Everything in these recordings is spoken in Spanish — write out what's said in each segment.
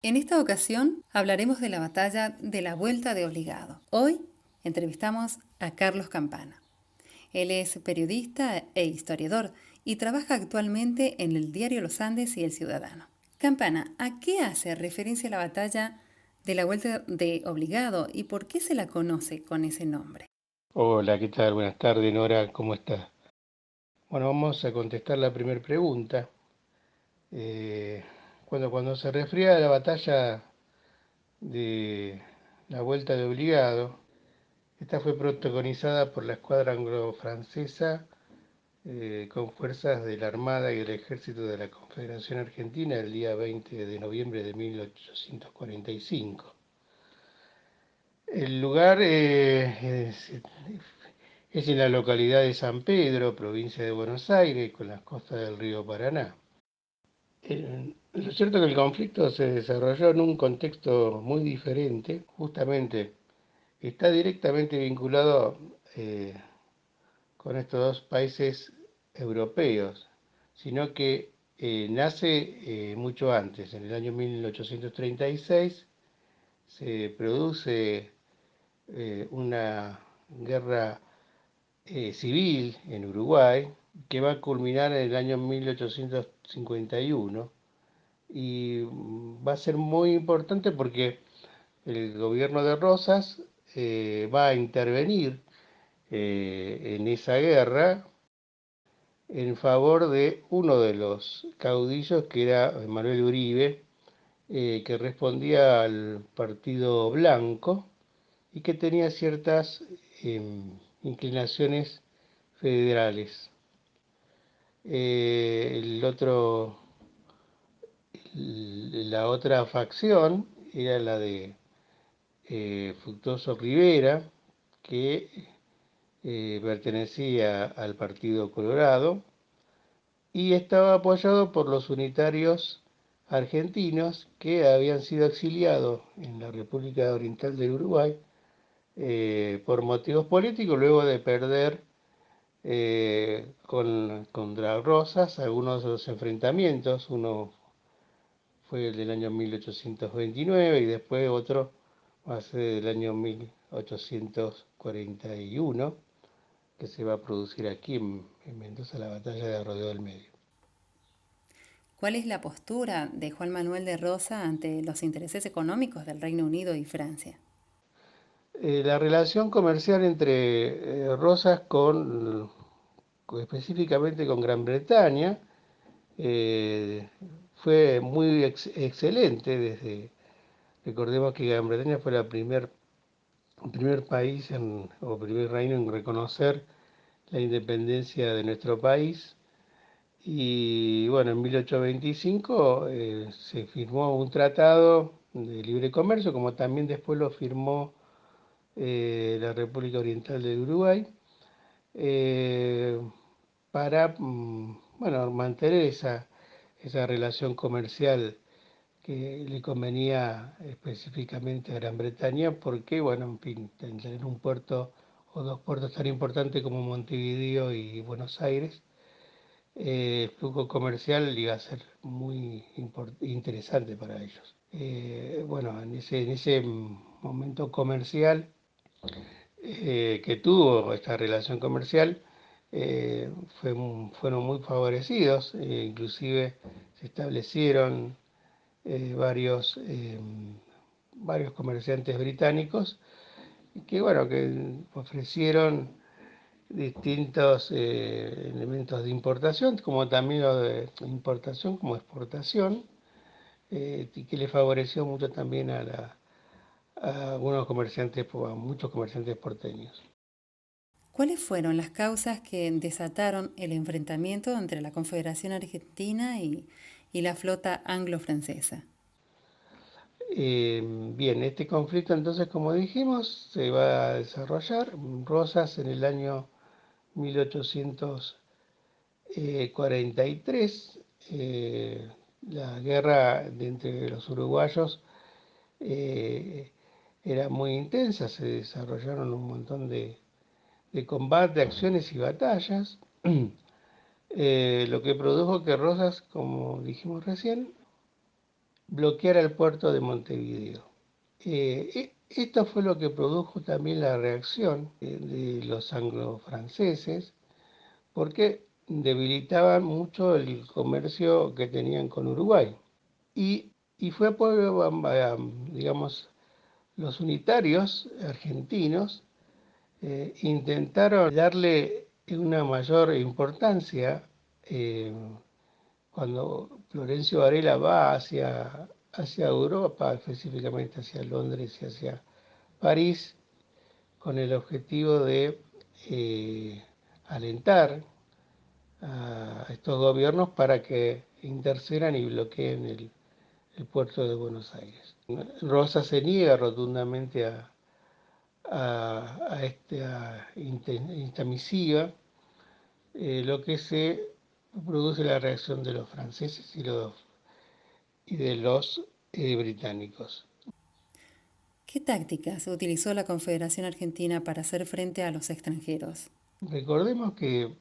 En esta ocasión hablaremos de la batalla de la Vuelta de Obligado. Hoy entrevistamos a Carlos Campana. Él es periodista e historiador y trabaja actualmente en el diario Los Andes y El Ciudadano. Campana, ¿a qué hace referencia la batalla de la Vuelta de Obligado y por qué se la conoce con ese nombre? Hola, ¿qué tal? Buenas tardes, Nora, ¿cómo estás? Bueno, vamos a contestar la primera pregunta. Eh, cuando se refiere a la batalla de la Vuelta de Obligado, esta fue protagonizada por la escuadra anglo-francesa con fuerzas de la Armada y del Ejército de la Confederación Argentina el día 20 de noviembre de 1845. El lugar es en la localidad de San Pedro, provincia de Buenos Aires, con las costas del río Paraná. Lo cierto es que el conflicto se desarrolló en un contexto muy diferente, justamente está directamente vinculado con estos dos países europeos, sino que nace mucho antes, en el año 1836 se produce una guerra civil en Uruguay, que va a culminar en el año 1851 y va a ser muy importante porque el gobierno de Rosas va a intervenir en esa guerra en favor de uno de los caudillos que era Manuel Uribe, que respondía al Partido Blanco y que tenía ciertas inclinaciones federales. El otro, la otra facción era la de Fructuoso Rivera, que pertenecía al Partido Colorado y estaba apoyado por los unitarios argentinos que habían sido exiliados en la República Oriental del Uruguay por motivos políticos luego de perder contra Rosas algunos de los enfrentamientos. Uno fue el del año 1829 y después otro va a ser del año 1841, que se va a producir aquí en Mendoza, la batalla de Rodeo del Medio. ¿Cuál es la postura de Juan Manuel de Rosa ante los intereses económicos del Reino Unido y Francia? La relación comercial entre Rosas específicamente con Gran Bretaña, eh, fue muy excelente recordemos que Gran Bretaña fue el primer país o primer reino en reconocer la independencia de nuestro país. Y bueno, en 1825 se firmó un tratado de libre comercio, como también después lo firmó la República Oriental del Uruguay, eh, para bueno, mantener esa relación comercial que le convenía específicamente a Gran Bretaña, porque, bueno, en fin, tener un puerto o dos puertos tan importantes como Montevideo y Buenos Aires, el flujo comercial iba a ser muy interesante para ellos. Bueno, en ese momento comercial que tuvo esta relación comercial, eh, fueron muy favorecidos, inclusive se establecieron varios comerciantes británicos que, bueno, que ofrecieron distintos elementos de importación, como también lo de importación como exportación, y que le favoreció mucho también a algunos comerciantes, a muchos comerciantes porteños. ¿Cuáles fueron las causas que desataron el enfrentamiento entre la Confederación Argentina y la flota anglo-francesa? Bien, este conflicto entonces, como dijimos, se va a desarrollar. Rosas en el año 1843, la guerra entre los uruguayos eh, era muy intensa, se desarrollaron un montón de combate, acciones y batallas, lo que produjo que Rosas, como dijimos recién, bloqueara el puerto de Montevideo. Esto fue lo que produjo también la reacción de los anglo-franceses, porque debilitaban mucho el comercio que tenían con Uruguay. Y fue por, digamos, los unitarios argentinos intentaron darle una mayor importancia cuando Florencio Varela va hacia Europa, específicamente hacia Londres y hacia París, con el objetivo de alentar a estos gobiernos para que intercedan y bloqueen el puerto de Buenos Aires. Rosa se niega rotundamente a esta misiva, lo que se produce la reacción de los franceses y de los británicos. ¿Qué tácticas utilizó la Confederación Argentina para hacer frente a los extranjeros? Recordemos que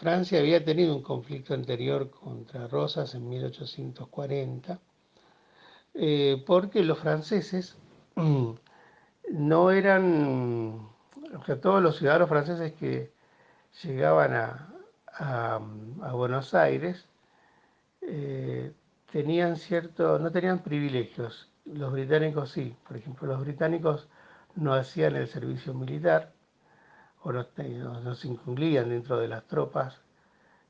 Francia había tenido un conflicto anterior contra Rosas en 1840, porque los franceses no eran, o sea, todos los ciudadanos franceses que llegaban a- a Buenos Aires eh, no tenían privilegios. Los británicos sí. Por ejemplo, los británicos no hacían el servicio militar o no se incluían dentro de las tropas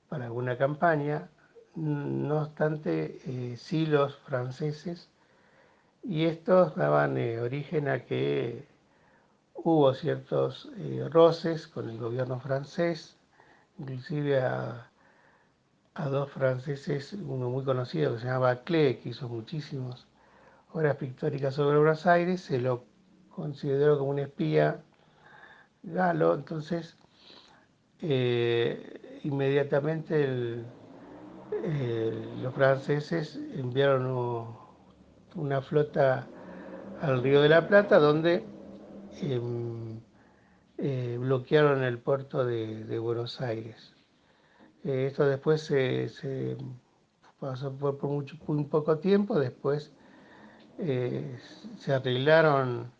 para alguna campaña. No obstante, sí los franceses, y estos daban origen a que hubo ciertos roces con el gobierno francés, inclusive a dos franceses, uno muy conocido que se llamaba Klee, que hizo muchísimas obras pictóricas sobre Buenos Aires, se lo consideró como un espía galo. Entonces inmediatamente los franceses enviaron una flota al Río de la Plata, donde em, bloquearon el puerto de Buenos Aires. Esto después se pasó por muy poco tiempo. Después eh, se arreglaron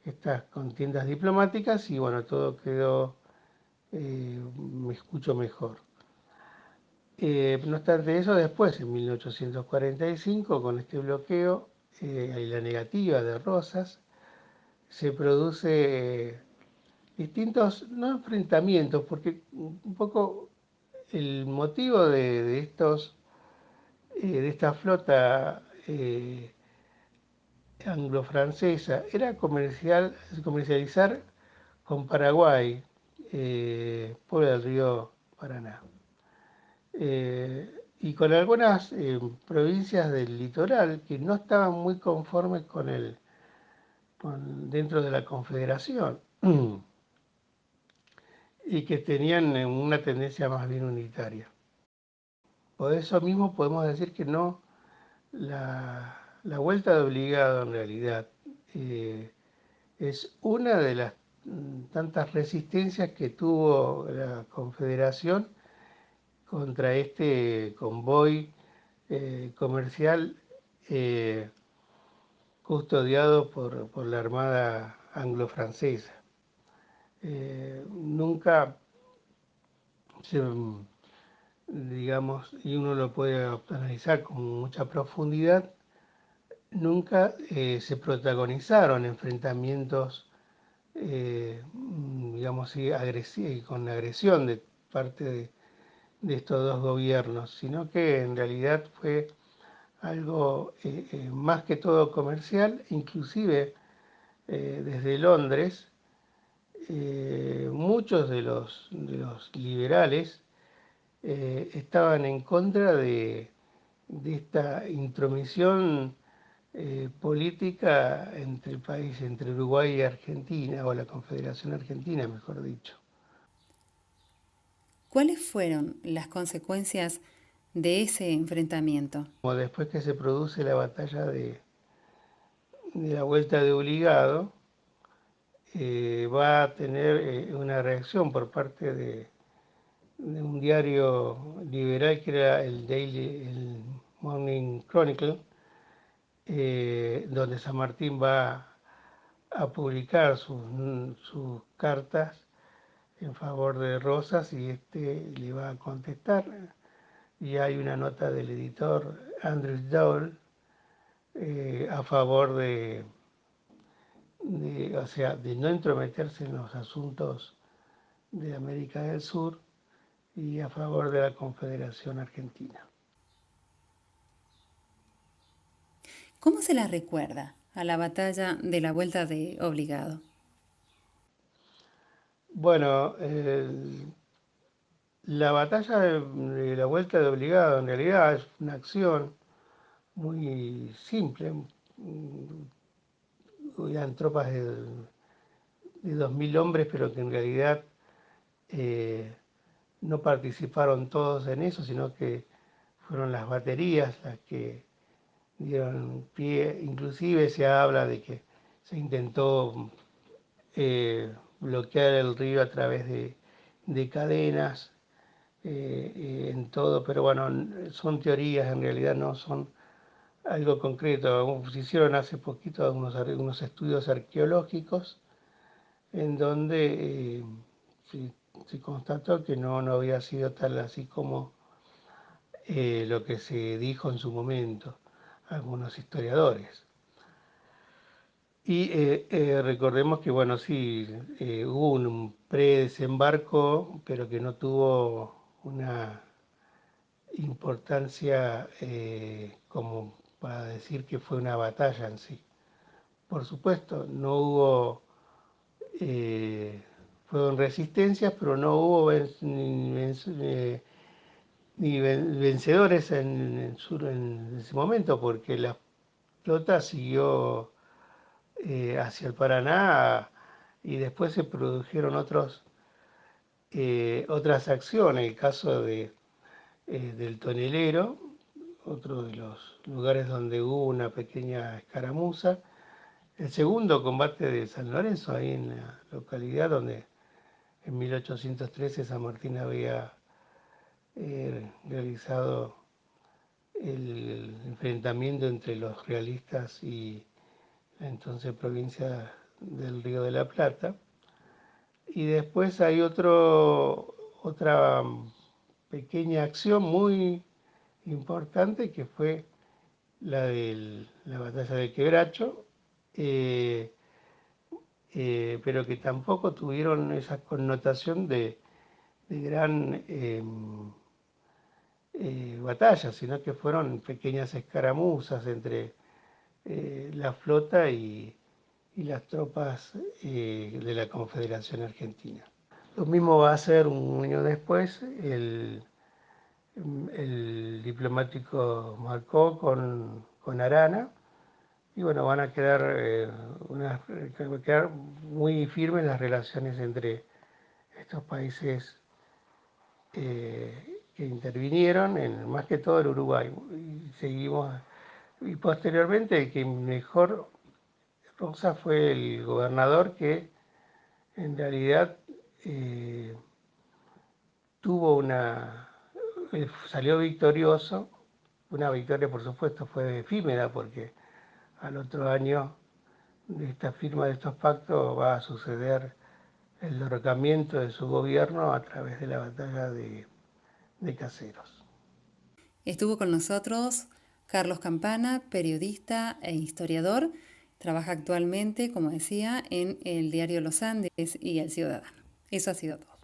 estas contiendas diplomáticas y bueno, todo quedó me escucho mejor. No obstante eso, después, en 1845, con este bloqueo y la negativa de Rosas, se produce distintos, no enfrentamientos, porque un poco el motivo de esta flota anglo-francesa era comercializar con Paraguay por el río Paraná. Y con algunas provincias del litoral que no estaban muy conformes dentro de la Confederación y que tenían una tendencia más bien unitaria. Por eso mismo podemos decir que no, la vuelta de obligado en realidad es una de las tantas resistencias que tuvo la Confederación contra este convoy comercial eh, custodiado por la Armada anglo-francesa. Nunca se, digamos, y uno lo puede analizar con mucha profundidad, nunca se protagonizaron enfrentamientos, digamos, con agresión de parte de estos dos gobiernos, sino que en realidad fue algo más que todo comercial. Inclusive desde Londres muchos de los liberales estaban en contra de esta intromisión política entre el país, entre Uruguay y Argentina, o la Confederación Argentina, mejor dicho. ¿Cuáles fueron las consecuencias de ese enfrentamiento? Como después que se produce la batalla de la Vuelta de Obligado, va a tener una reacción por parte de un diario liberal que era el Morning Chronicle, donde San Martín va a publicar sus cartas en favor de Rosas y este le va a contestar. Y hay una nota del editor Andrew Dole a favor o sea, de no entrometerse en los asuntos de América del Sur y a favor de la Confederación Argentina. ¿Cómo se la recuerda a la batalla de la Vuelta de Obligado? Bueno, la batalla de la Vuelta de Obligado en realidad es una acción muy simple. Eran tropas de 2.000 hombres, pero que en realidad no participaron todos en eso, sino que fueron las baterías las que dieron pie. Inclusive se habla de que se intentó bloquear el río a través de cadenas en todo, pero bueno, son teorías, en realidad no son algo concreto. Se hicieron hace poquito algunos estudios arqueológicos en donde se constató que no había sido tal así como lo que se dijo en su momento algunos historiadores. Y recordemos que, bueno, sí, hubo un predesembarco, pero que no tuvo una importancia como para decir que fue una batalla en sí. Por supuesto, no hubo, fueron resistencias, pero no hubo ni vencedores en ese momento, porque la flota siguió hacia el Paraná y después se produjeron otras acciones. El caso del Tonelero, otro de los lugares donde hubo una pequeña escaramuza. El segundo combate de San Lorenzo, ahí en la localidad donde en 1813 San Martín había realizado el enfrentamiento entre los realistas y la entonces provincia del Río de la Plata. Y después hay otra pequeña acción muy importante que fue la de la batalla de Quebracho, eh, pero que tampoco tuvieron esa connotación de gran batalla, sino que fueron pequeñas escaramuzas entre la flota y las tropas de la Confederación Argentina. Lo mismo va a ser un año después el diplomático Marcó con Arana, y bueno, van a quedar muy firmes las relaciones entre estos países que intervinieron, más que todo el Uruguay. Y seguimos, y posteriormente el que mejor Rosa fue el gobernador que en realidad eh, tuvo salió victorioso. Una victoria, por supuesto, fue efímera porque al otro año de esta firma de estos pactos va a suceder el derrocamiento de su gobierno a través de la batalla de Caseros. Estuvo con nosotros Carlos Campana, periodista e historiador. Trabaja actualmente, como decía, en el diario Los Andes y El Ciudadano. Eso ha sido todo.